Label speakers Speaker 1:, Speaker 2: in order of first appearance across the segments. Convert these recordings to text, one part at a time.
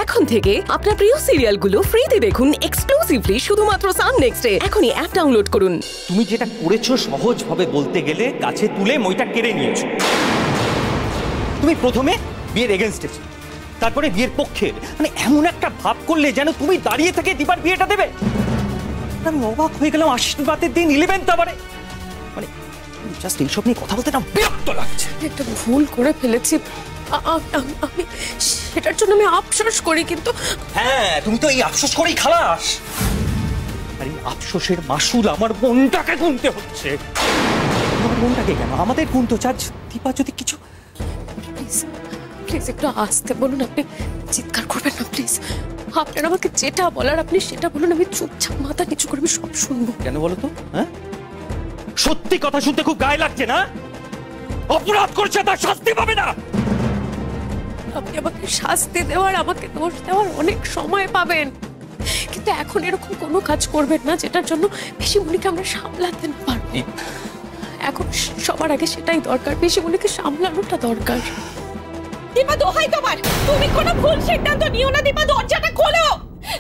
Speaker 1: এখন থেকে আপনার প্রিয় সিরিয়ালগুলো ফ্রিতে দেখুন এক্সক্লুসিভলি শুধুমাত্র সান নেক্সটে। এখনই অ্যাপ ডাউনলোড করুন।
Speaker 2: তুমি যেটা করেছো সহজভাবে বলতে গেলে গাছে তুলে মইটা কেড়ে নিয়েছো। তুমি প্রথমে বিয়ের এগেনস্টে ছিলে, তারপরে বিয়ের পক্ষে, মানে এমন একটা ভাব করলে যেন তুমি দাঁড়িয়ে থেকে দীপার বিয়েটা দেবে। আমি অবাক হয়ে গেলাম আশীর্বাদের দিন 11th আবারে, মানে জাস্ট এইসব নিয়ে কথা বলতে না বিরক্ত লাগছে।
Speaker 1: একটা ভুল করে ফেলেছি আমি, সেটার জন্য আমি আফসোস করি, কিন্তু
Speaker 2: হ্যাঁ তুমি তো এই আফসোস করেই খালাস। আর এই আফসোসের মাসুল আমার বোনটাকে গুনতে হচ্ছে। আমার বোনটাকে কেন, আমাদের গুণ তো চার্জ। দীপা যদি কিছু,
Speaker 1: প্লিজ একটু আসতে বলুন, আপনি চিৎকার করবেন না প্লিজ। আপনার আমাকে যেটা বলার আপনি সেটা বলুন, আমি চুপচাপ মাথা নিচু করে আমি সব শুনবো।
Speaker 2: কেন বলো তো? হ্যাঁ, সত্যি কথা শুনতে খুব গায়ে লাগছে না? অপরাধ করছে তার শাস্তি পাবে না।
Speaker 1: আপনি আমাকে শাস্তি দেওয়ার, আমাকে দোষ দেওয়ার অনেক সময় পাবেন, কিন্তু এখন এরকম কোনো কাজ করবেন না যেটার জন্য পিসিমণিকে আমরা সামলাতে না পারবো। এখন সবার আগে সেটাই দরকার, পিসিমণিকে সামলানোটা দরকার।
Speaker 3: দীপা দোহাই তোমার, তুমি কোনো ভুল সিদ্ধান্ত নিও না। দীপা দরজাটা খোলো,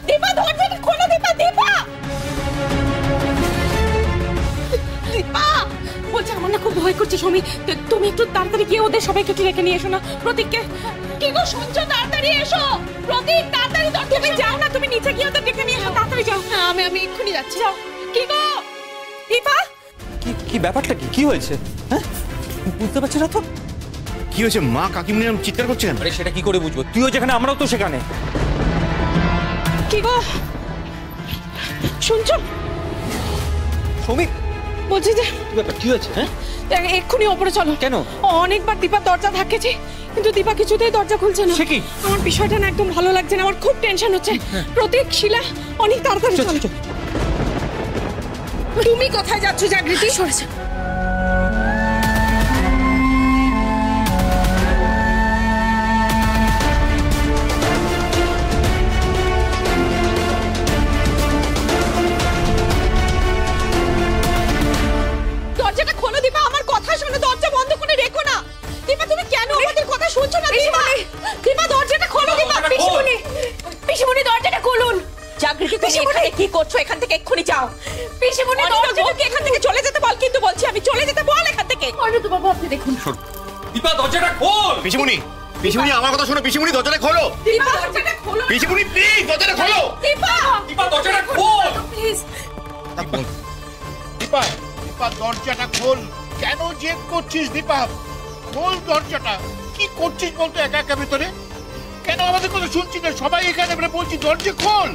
Speaker 3: দীপা দরজাটা খোলো, দীপা দীপা দীপা বলছে আমার না খুব ভয় করছে। সমী তুমি একটু তাড়াতাড়ি গিয়ে ওদের সবাইকে একটু রেখে নিয়ে এসো না। প্রতীককে কি গো শুনছো? তাড়াতাড়ি এসো প্রতীক, তাড়াতাড়ি তুমি যাও না, তুমি নিচে গিয়ে ওদের ডেকে নিয়ে এসো, তাড়াতাড়ি যাও। হ্যাঁ আমি এক্ষুনি যাচ্ছি। যাও। কি গো দীপা,
Speaker 2: কি ব্যাপারটা কি হয়েছে? হ্যাঁ বুঝতে পারছি না তো
Speaker 4: কি হয়েছে। মা কাকিমুনি এরকম চিৎকার করছে কেন?
Speaker 2: আরে সেটা কি করে বুঝবো? তুইও যেখানে আমরাও তো সেখানে।
Speaker 3: কি গো শুনছো?
Speaker 2: সমীর
Speaker 3: বলছি যে
Speaker 2: কি হয়েছে? হ্যাঁ
Speaker 3: এক্ষুনি ওপরে চলো।
Speaker 2: কেন?
Speaker 3: অনেকবার দীপার দরজা ধাক্কেছি, কিন্তু দীপা কিছুতেই দরজা খুলছে না।
Speaker 2: সে কি?
Speaker 3: আমার বিষয়টা না একদম ভালো লাগছে না, আমার খুব টেনশন হচ্ছে। প্রতীক, শিলা, অনেক তাড়াতাড়ি চলো। তুমি কোথায় যাচ্ছ জাগৃতি?
Speaker 1: সরেছে।
Speaker 3: দরজাটা খোলো দীপা, আমার কথা শোনো, দরজা বন্ধ করে রেখো না। দীপা তুমি কেন আমাদের কথা শুনছো না? দীপা দীপা দরজাটা খোলো। দীপা পিসিমণি, পিসিমণি দরজাটা খুলুন। জাগৃতি তুমি এখানে কি করছো? এখান থেকে এক্ষুনি যাও। পিসিমণি দরজাটা এখান থেকে চলে যেতে বল। কিন্তু বলছি আমি চলে যেতে বল এখান থেকে।
Speaker 1: অনিরুদ্ধ বাবু আপনি দেখুন।
Speaker 2: দীপা দরজাটা খোল।
Speaker 4: পিসিমণি, পিসিমণি আমার কথা শোনো। পিসিমণি দরজাটা খোলো।
Speaker 3: দীপা দরজাটা খোলো।
Speaker 4: পিসিমণি প্লিজ দরজাটা খোলো।
Speaker 3: দীপা
Speaker 2: দীপা দরজাটা খোল
Speaker 3: প্লিজ।
Speaker 5: দীপা, দীপা দরজাটা খোল। কেন জেদ করছিস দীপা? খোল দরজাটা। কি করছিস বলতো একা একা ভেতরে? কেন আমাদের কথা শুনছিস না? সবাই এখানে বলছি দরজা খোল।